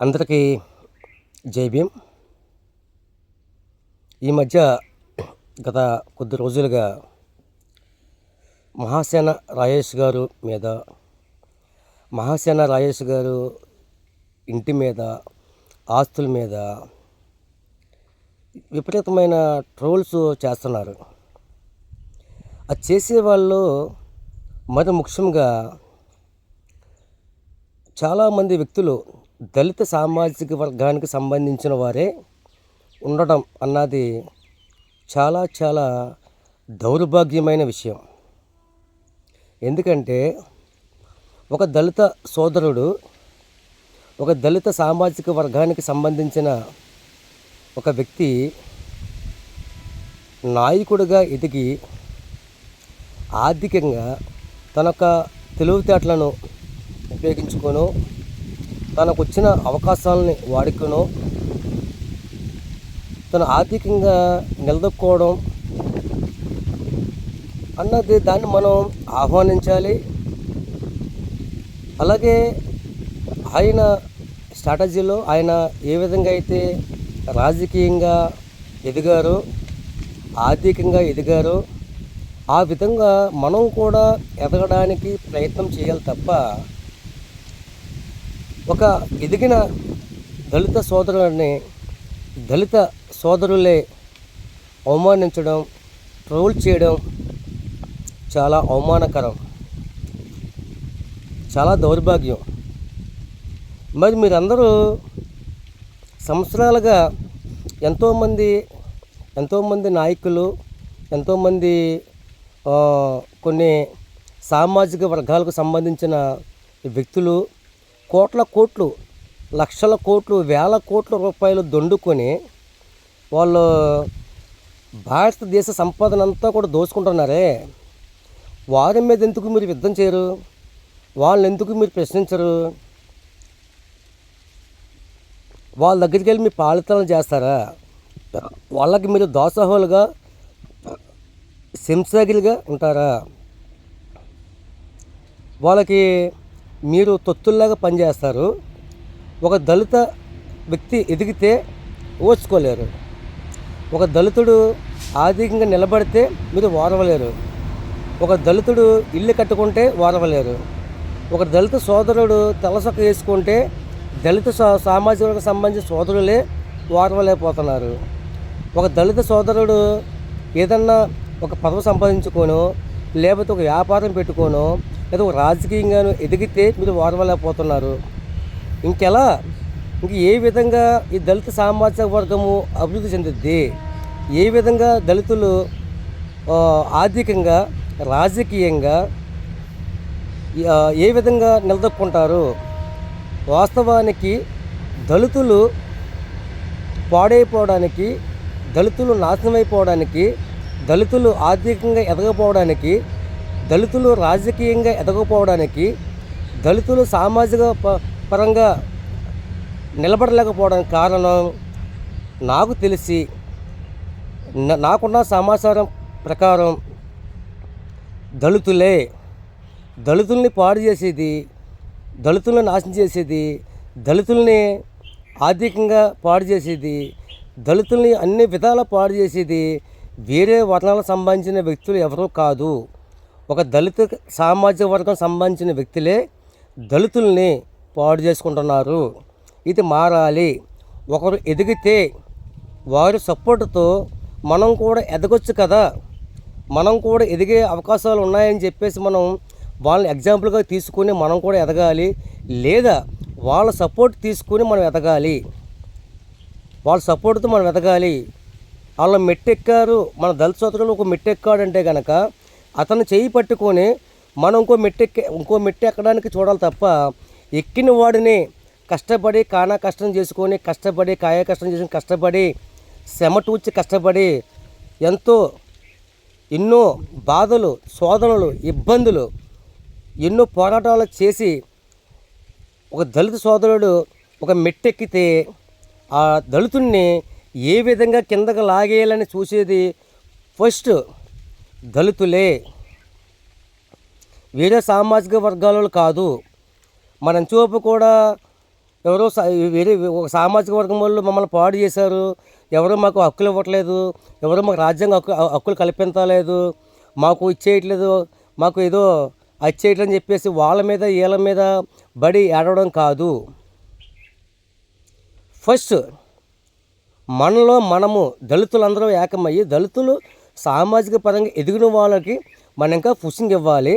అందరికీ జై భీమ్. ఈ మధ్య గత కొద్ది రోజులుగా మహాసేన రాజేష్ గారు మీద, మహాసేన రాజేష్ గారు ఇంటి మీద, ఆస్తుల మీద విపరీతమైన ట్రోల్స్ చేస్తున్నారు. అది చేసేవాళ్ళు మరి ముఖ్యంగా చాలామంది వ్యక్తులు దళిత సామాజిక వర్గానికి సంబంధించిన వారే ఉండడం అన్నది చాలా చాలా దౌర్భాగ్యమైన విషయం. ఎందుకంటే ఒక దళిత సోదరుడు ఒక దళిత సామాజిక వర్గానికి సంబంధించిన ఒక వ్యక్తి నాయకుడిగా ఎదిగి ఆర్థికంగా తనొక తెలివితేటలను ఉపయోగించుకొను, తనకు వచ్చిన అవకాశాలని వాడుకొను, తను ఆర్థికంగా నిలదొక్కుకోవడం అన్నది దాన్ని మనం ఆహ్వానించాలి. అలాగే ఆయన స్ట్రాటజీలో ఆయన ఏ విధంగా అయితే రాజకీయంగా ఎదిగారో, ఆర్థికంగా ఎదిగారో ఆ విధంగా మనం కూడా ఎదగడానికి ప్రయత్నం చేయాలి తప్ప ఒక ఎదిగిన దళిత సోదరుని దళిత సోదరులే అవమానించడం, ట్రోల్ చేయడం చాలా అవమానకరం, చాలా దౌర్భాగ్యం. మరి మీరందరూ సంవత్సరాలుగా ఎంతోమంది నాయకులు, ఎంతోమంది కొన్ని సామాజిక వర్గాలకు సంబంధించిన వ్యక్తులు కోట్లు, లక్షల కోట్లు, వేల కోట్ల రూపాయలు దొండుకొని వాళ్ళు భారతదేశ సంపదన అంతా కూడా దోచుకుంటున్నారే, వారి మీద ఎందుకు మీరు యుద్ధం చేయరు? వాళ్ళని ఎందుకు మీరు ప్రశ్నించరు? వాళ్ళ దగ్గరికి వెళ్ళి మీ పాలితలు చేస్తారా? వాళ్ళకి మీరు దోసహోలుగా, సింసాగిలుగా ఉంటారా? వాళ్ళకి మీరు తొత్తుల్లాగా పనిచేస్తారు. ఒక దళిత వ్యక్తి ఎదిగితే ఓర్చుకోలేరు. ఒక దళితుడు ఆర్థికంగా నిలబడితే మీరు ఓర్వలేరు. ఒక దళితుడు ఇల్లు కట్టుకుంటే ఓర్వలేరు. ఒక దళిత సోదరుడు తెల్లసొక్క వేసుకుంటే దళిత సామాజిక వర్గానికి సంబంధించిన సోదరులే ఓర్వలేకపోతున్నారు. ఒక దళిత సోదరుడు ఏదన్నా ఒక పదవి సంపాదించుకోనో, లేకపోతే ఒక వ్యాపారం పెట్టుకోనో, లేదా ఒక రాజకీయంగాను ఎదిగితే మీరు ఓర్వలేకపోతున్నారు. ఇంక ఏ విధంగా ఈ దళిత సామాజిక వర్గము అభివృద్ధి చెందుద్ది? ఏ విధంగా దళితులు ఆర్థికంగా, రాజకీయంగా ఏ విధంగా నిలదొక్కుంటారు? వాస్తవానికి దళితులు పాడైపోవడానికి, దళితులు నాశనమైపోవడానికి, దళితులు ఆర్థికంగా ఎదగపోవడానికి, దళితులు రాజకీయంగా ఎదగకపోవడానికి, దళితులు సామాజిక పరంగా నిలబడలేకపోవడానికి కారణం నాకు తెలిసి, నాకున్న సమాచారం ప్రకారం దళితులే. దళితుల్ని పాడు చేసేది, దళితుల్ని నాశనం చేసేది, దళితుల్ని ఆర్థికంగా పాడు చేసేది, దళితుల్ని అన్ని విధాలా పాడు చేసేది వేరే వర్ణాలకు సంబంధించిన వ్యక్తులు ఎవరూ కాదు. ఒక దళిత సామాజిక వర్గం సంబంధించిన వ్యక్తులే దళితుల్ని పాడు చేసుకుంటున్నారు. ఇది మారాలి. ఒకరు ఎదిగితే వారి సపోర్టుతో మనం కూడా ఎదగొచ్చు కదా, మనం కూడా ఎదిగే అవకాశాలు ఉన్నాయని చెప్పేసి మనం వాళ్ళని ఎగ్జాంపుల్గా తీసుకొని మనం కూడా ఎదగాలి. లేదా వాళ్ళ సపోర్ట్ తీసుకొని మనం ఎదగాలి. వాళ్ళ సపోర్ట్తో మనం ఎదగాలి. వాళ్ళు మెట్టెక్కారు, మన దళిత సోదరులు ఒక మెట్టెక్కాడంటే కనుక అతను చేయి పట్టుకొని మనం ఇంకో మెట్టు ఎక్కడానికి చూడాలి తప్ప, ఎక్కిన వాడిని కష్టపడి కానా కష్టం చేసుకొని, కష్టపడి కాయ కష్టం చేసుకొని, కష్టపడి శ్రమటూర్చి కష్టపడి ఎన్నో బాధలు, శోధనలు, ఇబ్బందులు, ఎన్నో పోరాటాలు చేసి ఒక దళిత సోదరుడు ఒక మెట్టెక్కితే ఆ దళితుడిని ఏ విధంగా కిందకు లాగేయాలని చూసేది ఫస్ట్ దళితులే, వేరే సామాజిక వర్గాలలో కాదు. మన చూపు కూడా ఎవరో వేరే ఒక సామాజిక వర్గం వాళ్ళు మమ్మల్ని పాడు చేశారు, ఎవరో మాకు హక్కులు ఇవ్వట్లేదు, ఎవరో మాకు రాజ్యాంగ హక్కులు కల్పించలేదు, మాకు ఇచ్చేయట్లేదు, మాకు ఏదో అది చేయట్లని చెప్పేసి వాళ్ళ మీద వీళ్ళ మీద బడి ఏడవడం కాదు. ఫస్ట్ మనలో మనము దళితులందరూ ఏకమయ్యి దళితులు సామాజిక పరంగా ఎదిగిన వాళ్ళకి మనం ఇంకా పుషింగ్ ఇవ్వాలి,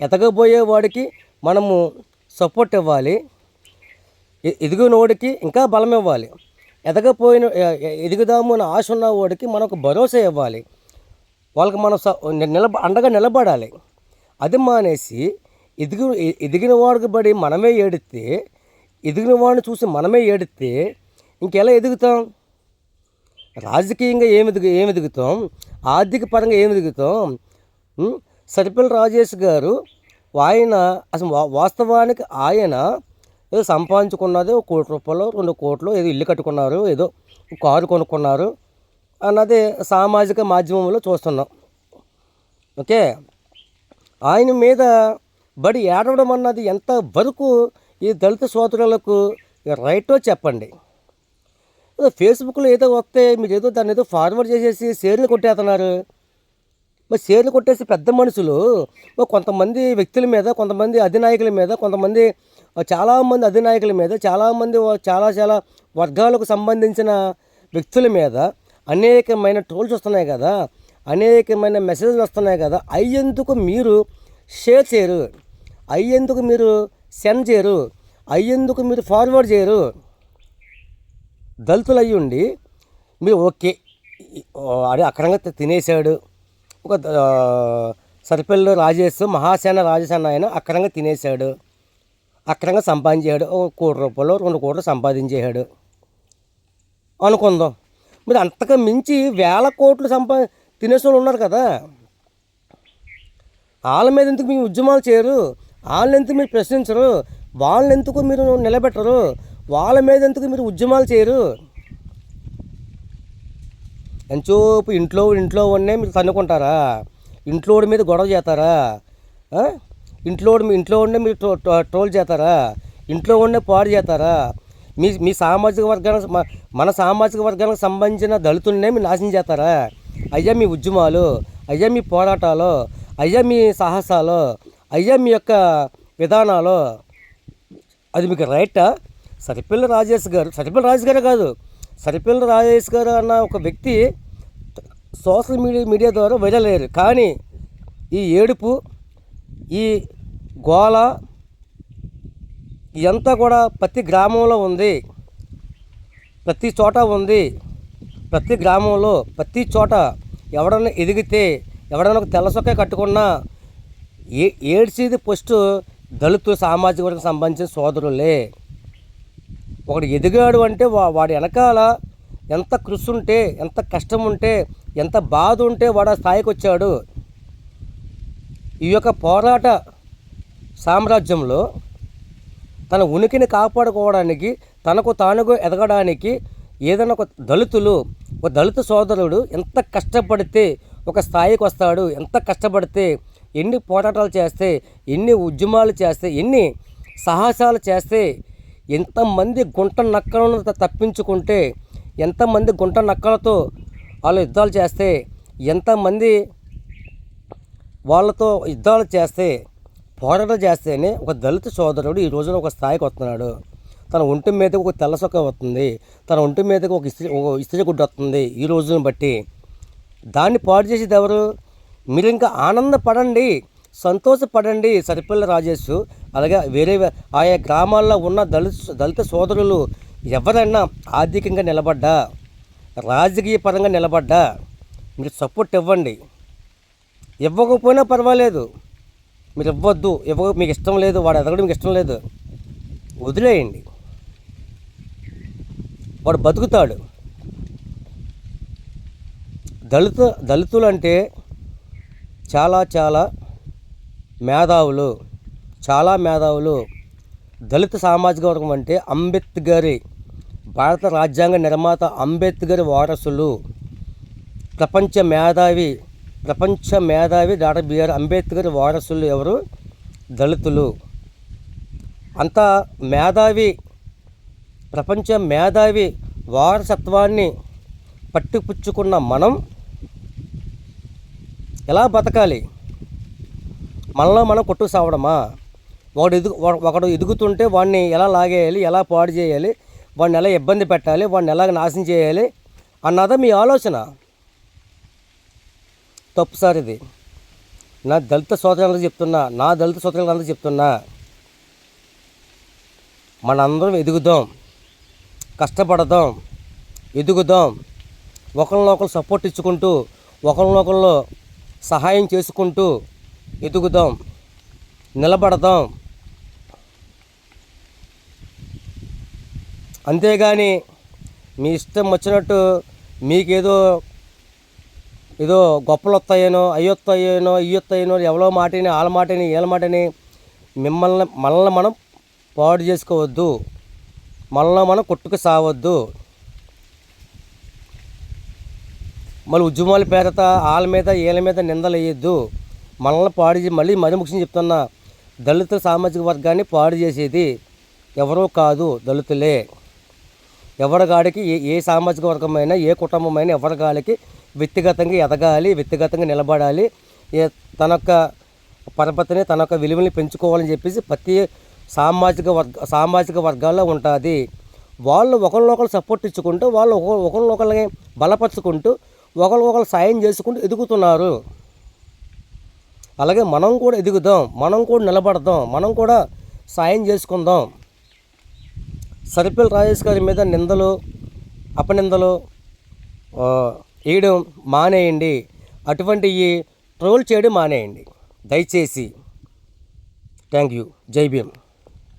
ఎదగబోయే వాడికి మనము సపోర్ట్ ఇవ్వాలి, ఎదిగిన వాడికి ఇంకా బలం ఇవ్వాలి, ఎదుగుదాము అని ఆశ ఉన్న వాడికి మనకు భరోసా ఇవ్వాలి, వాళ్ళకి మనం అండగా నిలబడాలి. అది మానేసి ఎదిగిన వాడికి బడి మనమే ఏడిస్తే, ఎదిగిన వాడిని చూసి మనమే ఏడిస్తే ఇంకెలా ఎదుగుతాం? రాజకీయంగా ఏమి ఎదుగుతాం? ఆర్థిక పరంగా ఏమి ఎదుగుతాం? సరిపల్లి రాజేష్ గారు ఆయన అసలు వాస్తవానికి ఆయన ఏదో సంపాదించుకున్నది 1 కోటి రూపాయలు 2 కోట్లు ఏదో ఇల్లు కట్టుకున్నారు, ఏదో కారు కొనుక్కున్నారు అన్నది సామాజిక మాధ్యమంలో చూస్తున్నాం. ఓకే, ఆయన మీద బడి ఏడవడం అన్నది ఎంత వరకు ఈ దళిత సోదరులకు రైటో చెప్పండి. ఫేస్బుక్లో ఏదో వస్తే మీరు ఏదో దాన్ని ఏదో ఫార్వర్డ్ చేసేసి షేర్లు కొట్టేస్తున్నారు. మరి షేర్లు కొట్టేసి పెద్ద మనుషులు కొంతమంది వ్యక్తుల మీద, కొంతమంది అధినాయకుల మీద, చాలామంది అధినాయకుల మీద, చాలామంది చాలా వర్గాలకు సంబంధించిన వ్యక్తుల మీద అనేకమైన ట్రోల్స్ వస్తున్నాయి కదా, అనేకమైన మెసేజ్లు వస్తున్నాయి కదా. అయ్యేందుకు మీరు షేర్ చేయరు, అయ్యేందుకు మీరు సెండ్ చేయరు, అయ్యేందుకు మీరు ఫార్వర్డ్ చేయరు. దళితులు అయ్యి ఉండి మీరు ఓకే అది అక్రంగా తినేశాడు, ఒక సరిపల్లి రాజేష్ మహాసేన రాజేష్ అన్న ఆయన అక్రంగా తినేశాడు, అక్రంగా సంపాదించాడు, 1 కోటి రూపాయలు 2 కోట్లు సంపాదించాడు అనుకుందాం. మీరు అంతకు మించి వేల కోట్లు తినేసిన వాళ్ళు ఉన్నారు కదా, వాళ్ళ మీద ఎందుకు మీరు ఉద్యమాలు చేయరు? వాళ్ళని ఎందుకు మీరు ప్రశ్నించరు? వాళ్ళని ఎందుకు మీరు నిలబెట్టరు? వాళ్ళ మీద ఎందుకు మీరు ఉద్యమాలు చేయరు? ఎంచోపు ఇంట్లో ఉండే మీరు తన్నుకుంటారా? ఇంట్లో మీద గొడవ చేస్తారా? ఇంట్లో ఉండే మీరు ట్రోల్ చేస్తారా? ఇంట్లో ఉండే పాడు చేస్తారా? మీ సామాజిక వర్గానికి మన సామాజిక వర్గానికి సంబంధించిన దళితులనే మీరు నాశనం చేస్తారా? అయ్యా మీ ఉద్యమాలు, అయ్యా మీ పోరాటాలు, అయ్యా మీ సాహసాలు, అయ్యా మీ యొక్క విధానాలు, అది మీకు రైటా? సరిపల్లి రాజేష్ గారే కాదు, సరిపల్లి రాజేష్ గారు అన్న ఒక వ్యక్తి సోషల్ మీడియా ద్వారా వైరల్ అయ్యారు. కానీ ఈ ఏడుపు, ఈ గోల ఇదంతా కూడా ప్రతి గ్రామంలో ఉంది, ప్రతి చోట ఉంది. ప్రతి గ్రామంలో ప్రతి చోట ఎవడన్నా ఎదిగితే, ఎవడన్నా ఒక తెల్లసొక్క కట్టుకున్నా ఏడ్చేది ఫస్ట్ దళితుల సామాజిక వర్గం సంబంధించిన సోదరులే. ఒకడు ఎదిగాడు అంటే వాడి వెనకాల ఎంత కృషి ఉంటే, ఎంత కష్టం ఉంటే, ఎంత బాధ ఉంటే వాడు ఆ స్థాయికి వచ్చాడు. ఈ యొక్క పోరాట సామ్రాజ్యంలో తన ఉనికిని కాపాడుకోవడానికి, తనకు తానుగా ఎదగడానికి ఏదైనా ఒక దళిత సోదరుడు ఎంత కష్టపడితే ఒక స్థాయికి వస్తాడు, ఎంత కష్టపడితే, ఎన్ని పోరాటాలు చేస్తే, ఎన్ని ఉద్యమాలు చేస్తే, ఎన్ని సాహసాలు చేస్తే, ఎంతమంది గుంట నక్కలను తప్పించుకుంటే, ఎంతమంది గుంట నక్కలతో వాళ్ళు యుద్ధాలు చేస్తే, ఎంతమంది వాళ్ళతో యుద్ధాలు చేస్తే, పోరాటాలు చేస్తేనే ఒక దళిత సోదరుడు ఈ రోజున ఒక స్థాయికి వస్తున్నాడు. తన ఒంటి మీదకి ఒక తెల్లసొక్క వస్తుంది, తన ఒంటి మీదకి ఒక ఇస్త్రీ గుడ్డ వస్తుంది. ఈ రోజును బట్టి దాన్ని పాడు చేసేది ఎవరు? మీరు ఇంకా ఆనందపడండి, సంతోషపడండి. సరిపల్లి రాజేష్ అలాగే వేరే ఆయా గ్రామాల్లో ఉన్న దళిత సోదరులు ఎవరైనా ఆర్థికంగా నిలబడ్డా, రాజకీయ పరంగా నిలబడ్డా మీరు సపోర్ట్ ఇవ్వండి. ఇవ్వకపోయినా పర్వాలేదు, మీరు ఇవ్వద్దు, మీకు ఇష్టం లేదు, వాడు ఎదగడం మీకు ఇష్టం లేదు, వదిలేయండి, వాడు బతుకుతాడు. దళితులు అంటే చాలా మేధావులు, చాలా మేధావులు. దళిత సామాజిక వర్గం అంటే భారత రాజ్యాంగ నిర్మాత అంబేద్కర్ వారసులు. ప్రపంచ మేధావి డాక్టర్ బిఆర్ అంబేద్కర్ వారసులు ఎవరు? దళితులు. అంత మేధావి ప్రపంచ మేధావి వారసత్వాన్ని పట్టిపుచ్చుకున్న మనం ఎలా బతకాలి? మనలో మనం కొట్టుకు సావడమా? ఒకడు ఎదుగుతుంటే వాడిని ఎలా లాగేయాలి, ఎలా పాడు చేయాలి, వాడిని ఎలా ఇబ్బంది పెట్టాలి, వాడిని ఎలా నాశనం చేయాలి అన్నదా మీ ఆలోచన? తప్పు సార్ ఇది. నా దళిత సోదరులందరూ చెప్తున్నా, మనందరం ఎదుగుదాం, కష్టపడదాం, ఎదుగుదాం, ఒకరినొకరు సపోర్ట్ ఇచ్చుకుంటూ, ఒకరినొకరు సహాయం చేసుకుంటూ ఎదుగుదాం, నిలబడదాం. అంతేగాని మీ ఇష్టం వచ్చినట్టు మీకేదో గొప్పలు వస్తాయేనో, అయ్యొత్తాయేనో ఎవరో మాటని, వాళ్ళ మాటని, వీళ్ళ మాటని మనల్ని మనం పాడు చేసుకోవద్దు, మనల్ని మనం కొట్టుకు సావద్దు. మళ్ళీ ఉద్యమాల పేరత వాళ్ళ మీద వీళ్ళ మీద నిందలు వేయద్దు. మనల్ని మళ్ళీ మరీ ముఖ్యంగా చెప్తున్నా, దళిత సామాజిక వర్గాన్ని పాడు చేసేది ఎవరో కాదు, దళితులే. ఎవరిగాడికి ఏ సామాజిక వర్గమైనా, ఏ కుటుంబమైనా ఎవరిగాడికి వ్యక్తిగతంగా ఎదగాలి, వ్యక్తిగతంగా నిలబడాలి, తన యొక్క పరపతిని, తన యొక్క విలువని పెంచుకోవాలని చెప్పేసి ప్రతి సామాజిక వర్గాల్లో ఉంటుంది. వాళ్ళు ఒకరినొకరు సపోర్ట్ ఇచ్చుకుంటూ, వాళ్ళు ఒకరినొకరిని బలపరుచుకుంటూ, ఒకరినొకరు సాయం చేసుకుంటూ ఎదుగుతున్నారు. అలాగే మనం కూడా ఎదుగుదాం, మనం కూడా నిలబడదాం, మనం కూడా సాయం చేసుకుందాం. సర్పల్లి రాజేష్ గారి మీద నిందలు, అపనిందలు వేయడం మానేయండి. అటువంటి ట్రోల్ చేయడం మానేయండి దయచేసి. Thank you. జై భీమ్.